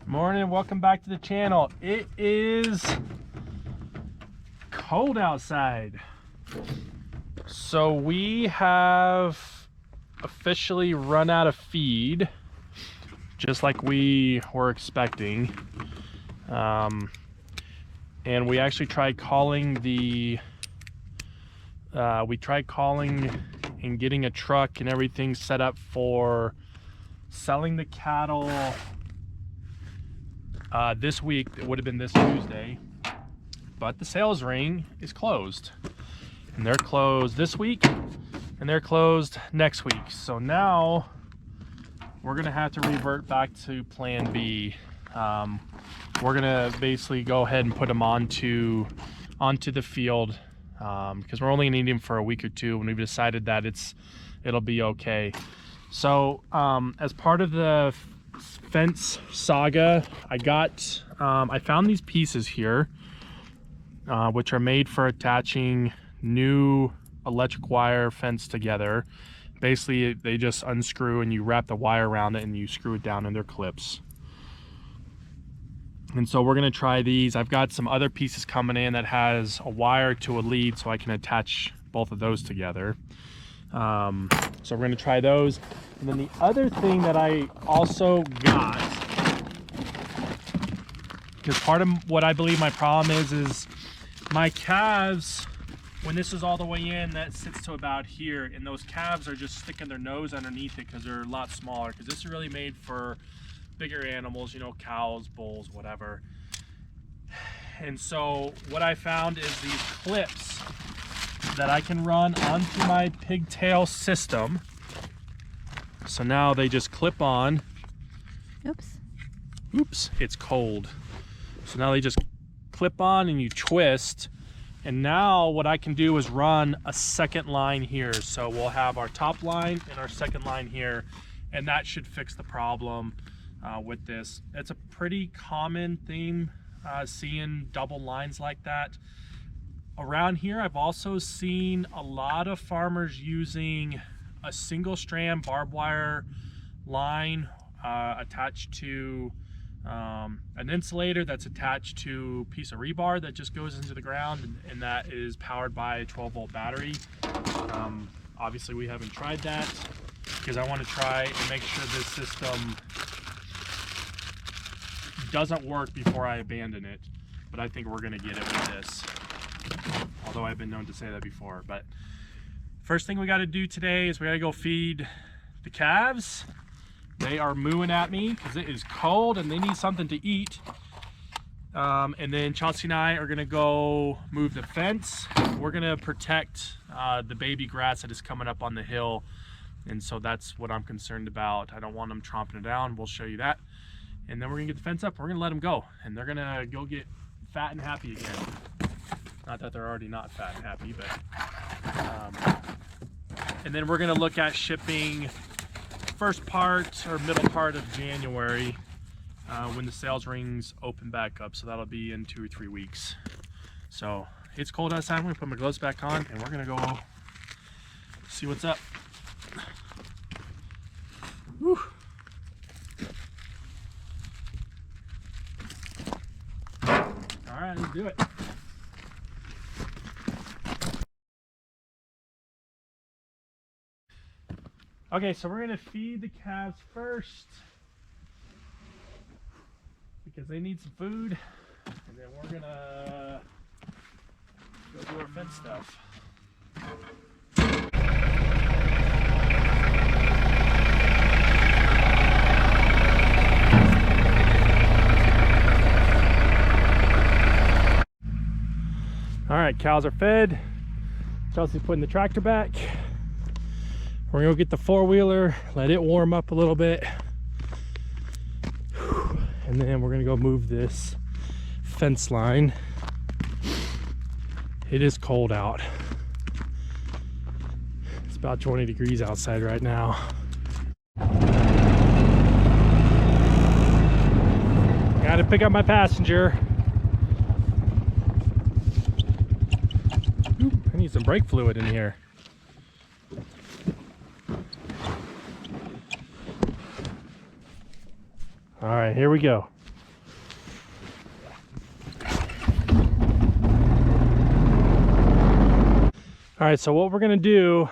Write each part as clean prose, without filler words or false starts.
Morning, welcome back to the channel. It is cold outside. So we have officially run out of feed, just like we were expecting. And we actually tried calling and getting a truck and everything set up for selling the cattle this week. It would have been this Tuesday, but the sales ring is closed, and they're closed this week and they're closed next week. So now we're gonna have to revert back to plan B. We're gonna basically go ahead and put them onto the field because we're only gonna need them for a week or two, and we've decided that it'll be okay. So as part of the fence saga, I found these pieces here, which are made for attaching new electric wire fence together. Basically, they just unscrew and you wrap the wire around it and you screw it down in their clips. And so we're gonna try these. I've got some other pieces coming in that has a wire to a lead, so I can attach both of those together. So we're gonna try those. And then the other thing that I also got, because part of what I believe my problem is my calves, when this is all the way in, that sits to about here, and those calves are just sticking their nose underneath it because they're a lot smaller, because this is really made for bigger animals, you know, cows, bulls, whatever. And so what I found is these clips that I can run onto my pigtail system. So now they just clip on. Oops, it's cold. So now they just clip on and you twist. And now what I can do is run a second line here. So we'll have our top line and our second line here, and that should fix the problem with this. It's a pretty common theme, seeing double lines like that. Around here, I've also seen a lot of farmers using a single strand barbed wire line attached to an insulator that's attached to a piece of rebar that just goes into the ground, and that is powered by a 12-volt battery. Obviously, we haven't tried that because I want to try and make sure this system doesn't work before I abandon it, but I think we're going to get it with this. Although I've been known to say that before. But first thing we got to do today is we got to go feed the calves. They are mooing at me because it is cold and they need something to eat. And then Chelsea and I are going to go move the fence. We're going to protect the baby grass that is coming up on the hill, and so that's what I'm concerned about. I don't want them tromping it down. We'll show you that. And then we're going to get the fence up. We're going to let them go, and they're going to go get fat and happy again. Not that they're already not fat and happy, but and then we're gonna look at shipping first part or middle part of January when the sales rings open back up. So that'll be in 2 or 3 weeks. So it's cold outside. I'm gonna put my gloves back on and we're gonna go see what's up. Whew. All right, let's do it. Okay, so we're gonna feed the calves first because they need some food, and then we're gonna go do our fence stuff. All right, cows are fed. Chelsea's putting the tractor back. We're gonna go get the four-wheeler, let it warm up a little bit, and then we're gonna go move this fence line. It is cold out. It's about 20 degrees outside right now. Gotta pick up my passenger. Ooh, I need some brake fluid in here. All right, here we go. All right, so what we're gonna do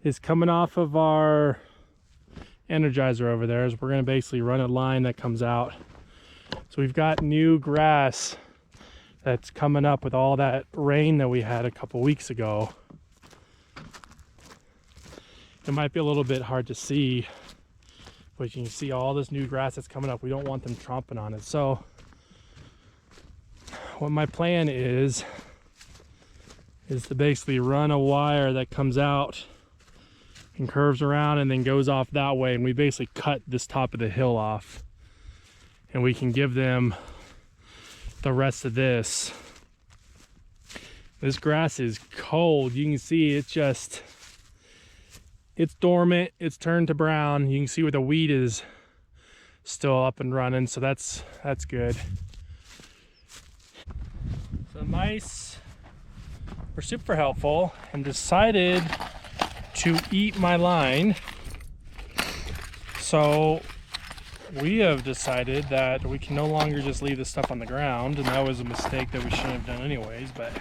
is, coming off of our Energizer over there, is we're gonna basically run a line that comes out. So we've got new grass that's coming up with all that rain that we had a couple weeks ago. It might be a little bit hard to see, but you can see all this new grass that's coming up. We don't want them tromping on it. So what my plan is to basically run a wire that comes out and curves around and then goes off that way, and we basically cut this top of the hill off, and we can give them the rest of this. This grass is cold. You can see it's dormant, it's turned to brown. You can see where the weed is still up and running, so that's good. So mice were super helpful and decided to eat my line. So we have decided that we can no longer just leave this stuff on the ground, and that was a mistake that we shouldn't have done anyways, but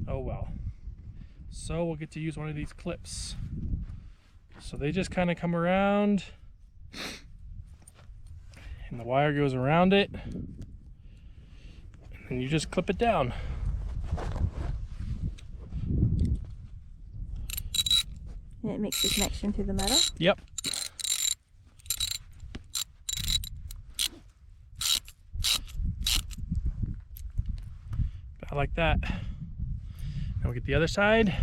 oh well. So we'll get to use one of these clips. So they just kind of come around and the wire goes around it, and you just clip it down. And it makes the connection through the metal? Yep. About like that. Now we'll get the other side.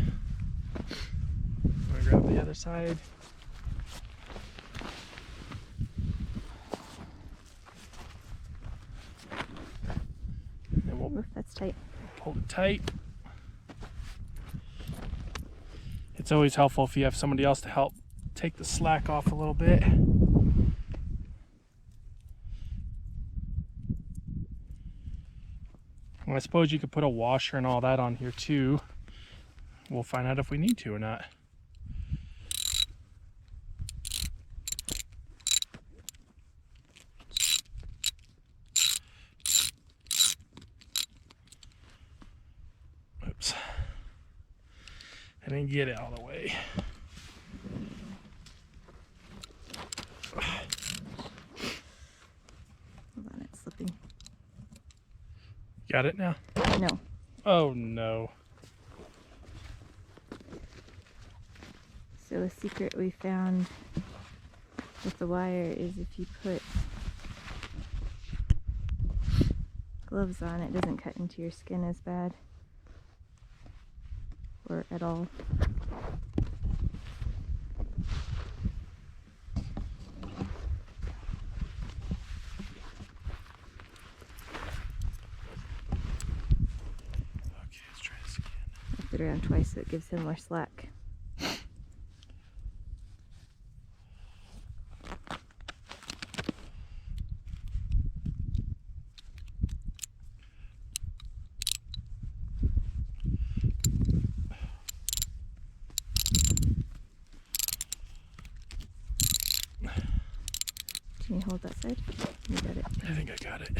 I'm gonna grab the other side. And we'll Oof, that's tight. hold it tight. It's always helpful if you have somebody else to help take the slack off a little bit. And I suppose you could put a washer and all that on here too. We'll find out if we need to or not. Oops. I didn't get it all the way. Hold on, it's slipping. Got it now? No. Oh no. So a secret we found with the wire is if you put gloves on, it doesn't cut into your skin as bad. Or at all. Okay, let's try this again. Flip it around twice so it gives him more slack. Can you hold that side? You got it. I think I got it.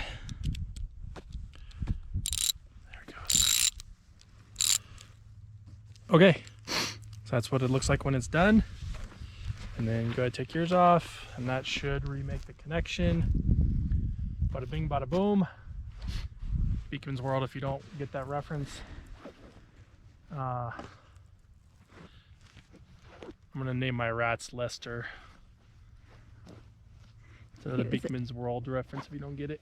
There it goes. Okay, so that's what it looks like when it's done. And then go ahead and take yours off, and that should remake the connection. Bada bing, bada boom. Beakman's World, if you don't get that reference. I'm gonna name my rats Lester. So the Beakman's World reference if you don't get it.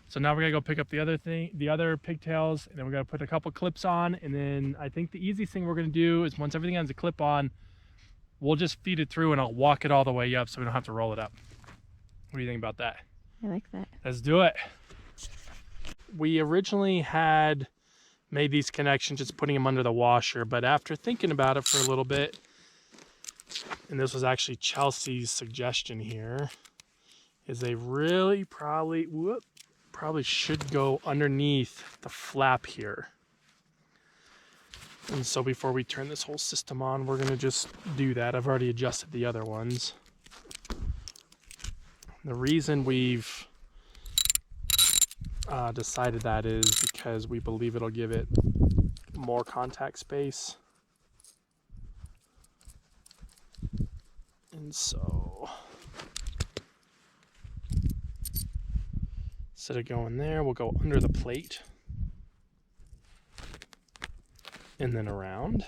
So now we're gonna go pick up the other pigtails, and then we're gonna put a couple clips on, and then I think the easiest thing we're gonna do is once everything has a clip on, we'll just feed it through and I'll walk it all the way up so we don't have to roll it up. What do you think about that? I like that. Let's do it. We originally had made these connections just putting them under the washer, but after thinking about it for a little bit, and this was actually Chelsea's suggestion here, is they really probably should go underneath the flap here. And so before we turn this whole system on, we're gonna just do that. I've already adjusted the other ones. The reason we've decided that is because we believe it'll give it more contact space. And so instead of going there, we'll go under the plate and then around.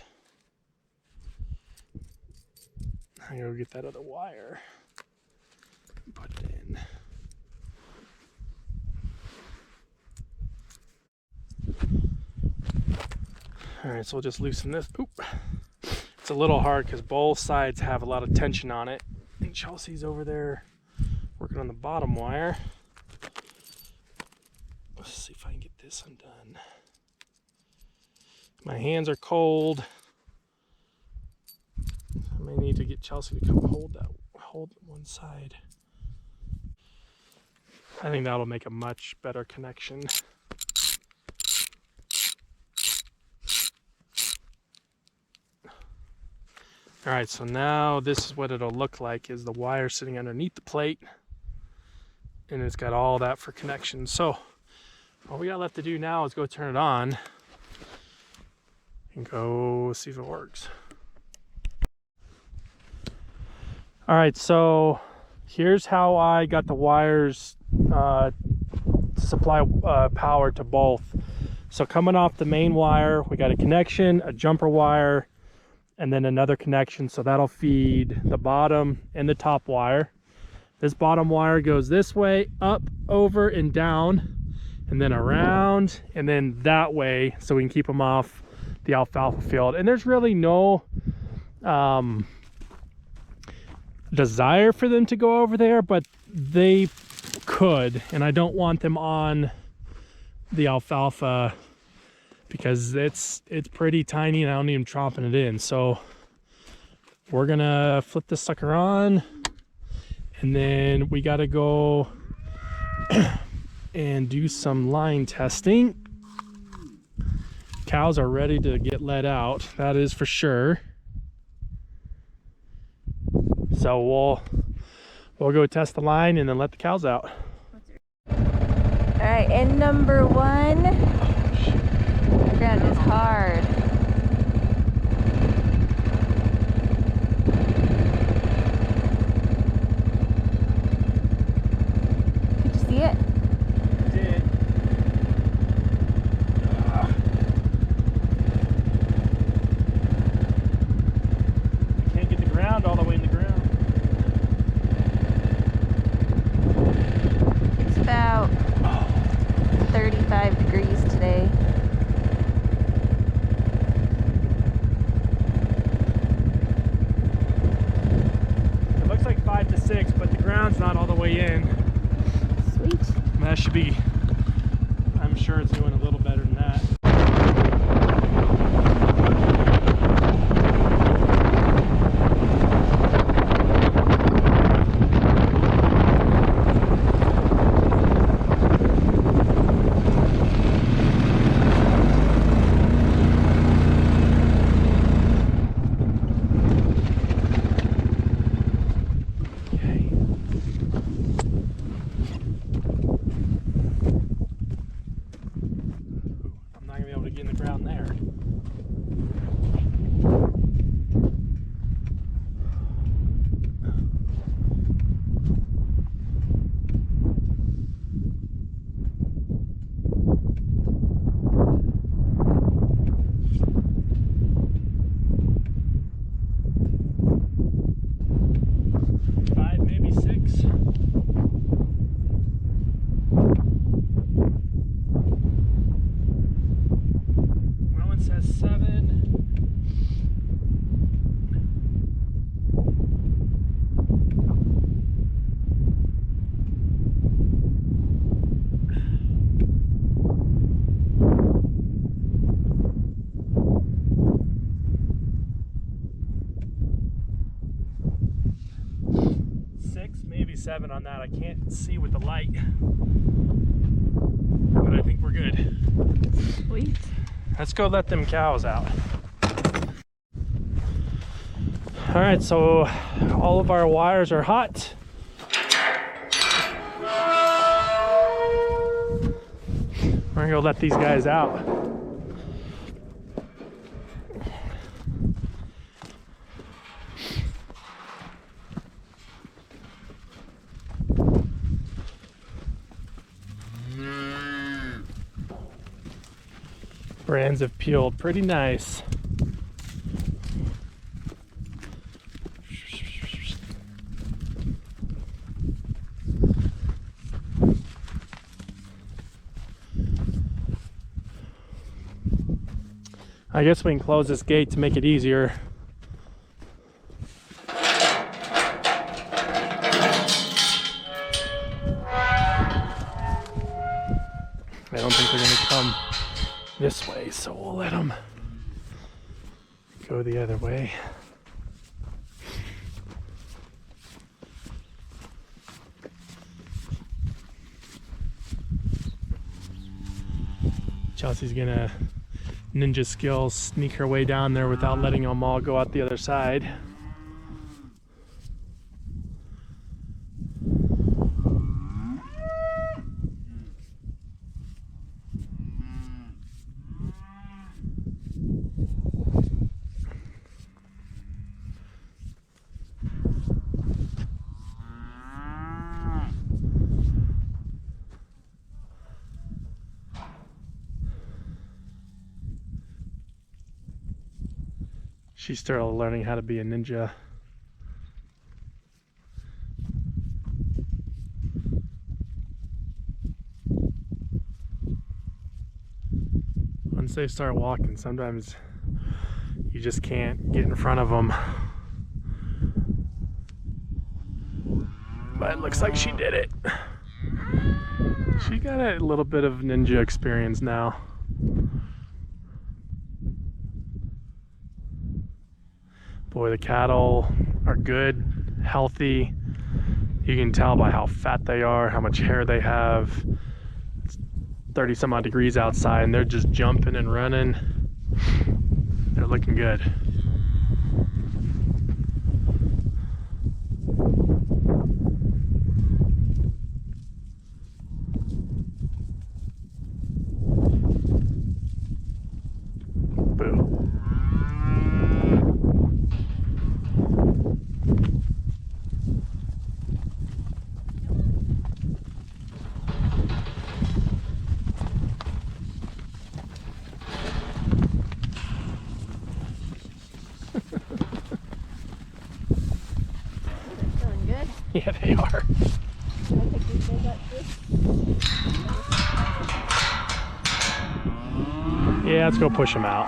I gotta go get that other wire. Put it in. All right, so we'll just loosen this. Oop. It's a little hard because both sides have a lot of tension on it. And Chelsea's over there working on the bottom wire. Let's see if I can get this undone. My hands are cold. I may need to get Chelsea to come hold one side. I think that'll make a much better connection. All right, so now this is what it'll look like, is the wire sitting underneath the plate, and it's got all that for connection. So all we got left to do now is go turn it on and go see if it works. All right, so here's how I got the wires to supply power to both. So coming off the main wire, we got a connection, a jumper wire, and then another connection, so that'll feed the bottom and the top wire. This bottom wire goes this way, up, over, and down, and then around, and then that way, so we can keep them off the alfalfa field. And there's really no desire for them to go over there, but they could, and I don't want them on the alfalfa because it's pretty tiny and I don't need them chomping it in. So we're gonna flip this sucker on, and then we gotta go and do some line testing. Cows are ready to get let out, that is for sure. So we'll go test the line and then let the cows out. All right, end number 1. The ground is hard. Could you see it? I did. I can't get the ground all the way in the ground. It's about 35 degrees today. It looks like 5 to 6, but the ground's not all the way in. Sweet. That should be, I'm sure it's doing a little better than that. Maybe 7 on that. I can't see with the light, but I think we're good. Sweet. Let's go let them cows out. All right, so all of our wires are hot. gonna go let these guys out. Brands have peeled pretty nice. I guess we can close this gate to make it easier. I don't think they're gonna come this way, so we'll let them go the other way. Chelsea's gonna ninja skills sneak her way down there without letting them all go out the other side. She's still learning how to be a ninja. Once they start walking, sometimes you just can't get in front of them. But it looks like she did it. She got a little bit of ninja experience now. Boy, the cattle are good, healthy. You can tell by how fat they are, how much hair they have. It's 30 some odd degrees outside and they're just jumping and running. They're looking good. Boo. Feeling good? Yeah, they are. Should I pick these guys up too? Yeah, let's go push them out.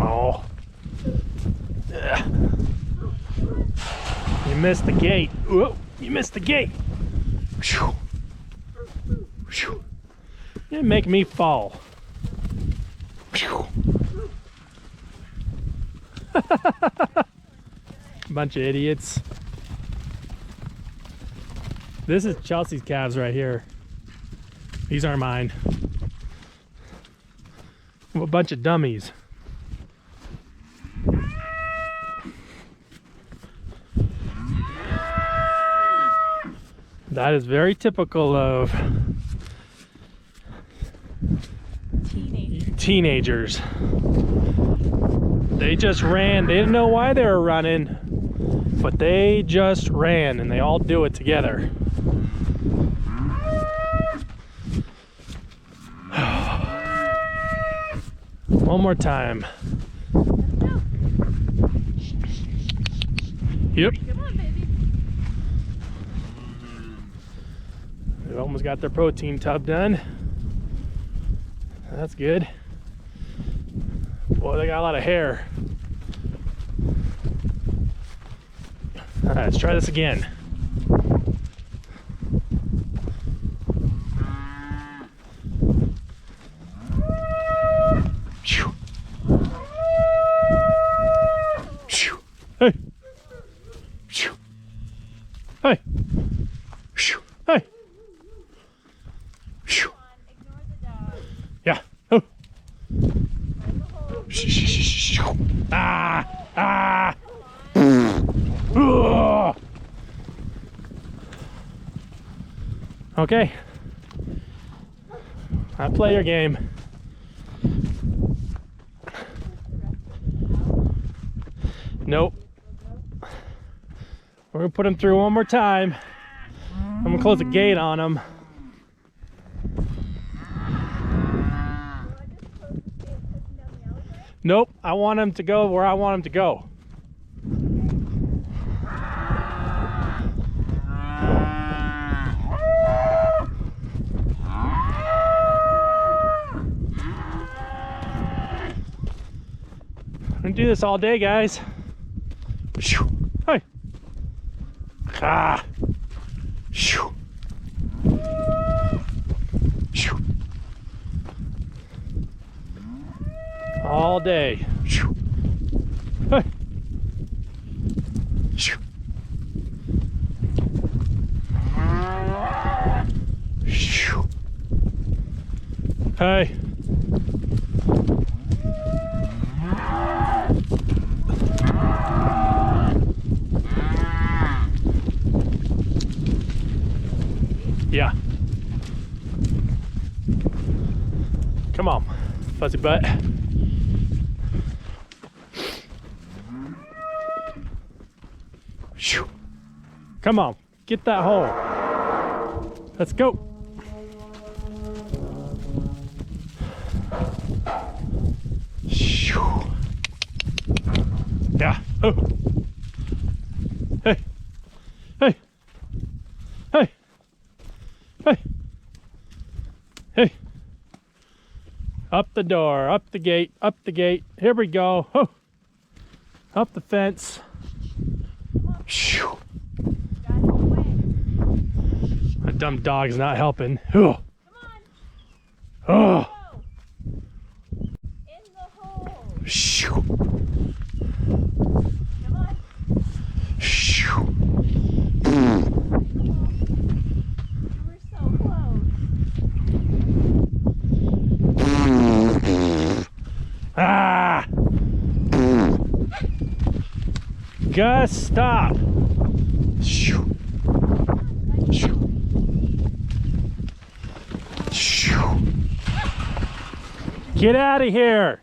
Oh. You missed the gate. Whoa, you missed the gate. You didn't make me fall. Bunch of idiots. This is Chelsea's calves right here. These aren't mine. A bunch of dummies. That is very typical of teenagers. They just ran. They didn't know why they were running, but they just ran, and they all do it together. One more time. Yep. Come on, baby. They almost got their protein tub done. That's good. Boy, they got a lot of hair. All right, let's try this again. Hey. Hey. Hey. Yeah. Oh. Ah. Ah. Ugh. Okay. I play your game. Nope. We're gonna put them through one more time. I'm gonna close the gate on them. Nope, I want them to go where I want them to go. I'm gonna do this all day, guys. Hey. Ah. Shoo. Shoo. All day. Shoo. Hey. Shoo. Shoo. Hey. Yeah. Come on, fuzzy butt. Shoo. Come on, get that hole. Let's go. Shoo. Yeah. Oh. Hey. Hey. Hey. Hey. Hey. Up the door, up the gate, up the gate. Here we go. Oh. Up the fence. Shoo. That dumb dog's not helping. Oh. Come on. Oh. In the hole. Shoo. Come on. Shoo. You were so close. Ah. Gus, stop. Shoo. Shoo. Shoo. Get out of here.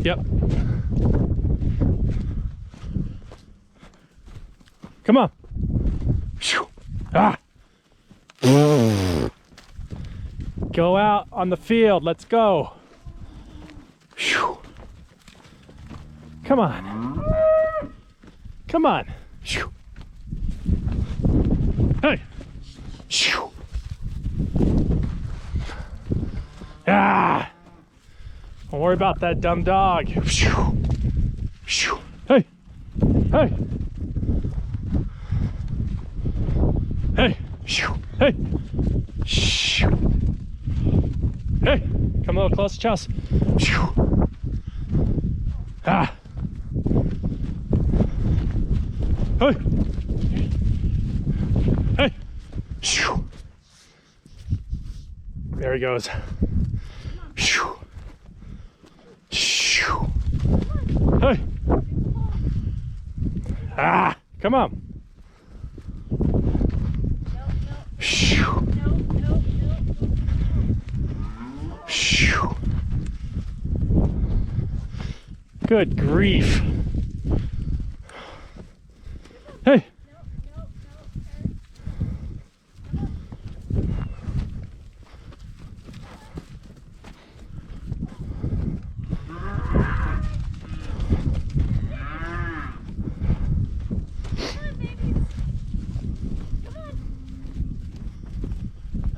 Yep. Come on. Shoo. Ah. Go out on the field. Let's go. Shoo. Come on. Come on. Shoo. Hey. Shoo. Ah. Don't worry about that dumb dog. Shoo. Shoo. Hey. Hey. Hey. Shoo. Hey. Shoo. Hey. Come a little closer, Chels. Shoo. Ah. Hey. Hey. Shoo. There he goes. Shoo. Shoo. Hey. Ah. Come on. Shoo. Shoo. Good grief. Hey.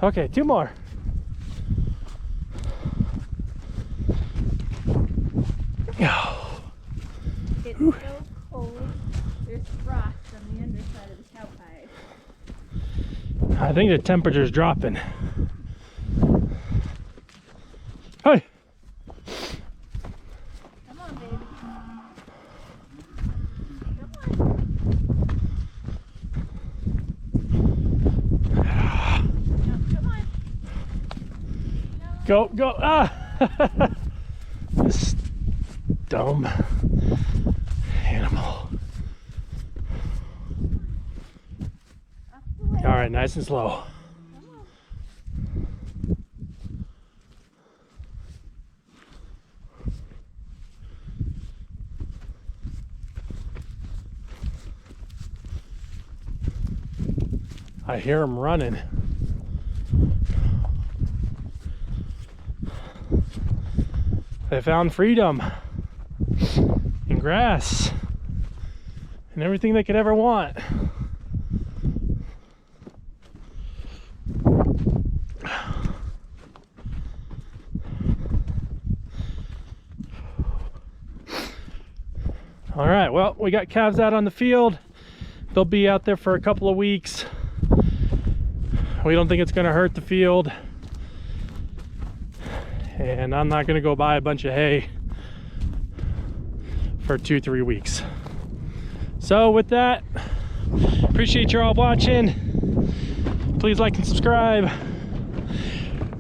Okay, 2 more. It's so cold. There's frost on the underside of the cow hide. I think the temperature's dropping. Hey! Come on, baby. Come on. No, come on. Go, go! Ah! This dumb animal. Up the way. All right, nice and slow. Come on. I hear them running. They found freedom and grass and everything they could ever want. All right, well, we got calves out on the field. They'll be out there for a couple of weeks. We don't think it's going to hurt the field. And I'm not going to go buy a bunch of hay for 2-3 weeks. So with that, appreciate you all watching. Please like and subscribe.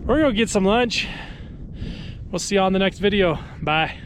We're going to get some lunch. We'll see you on the next video. Bye.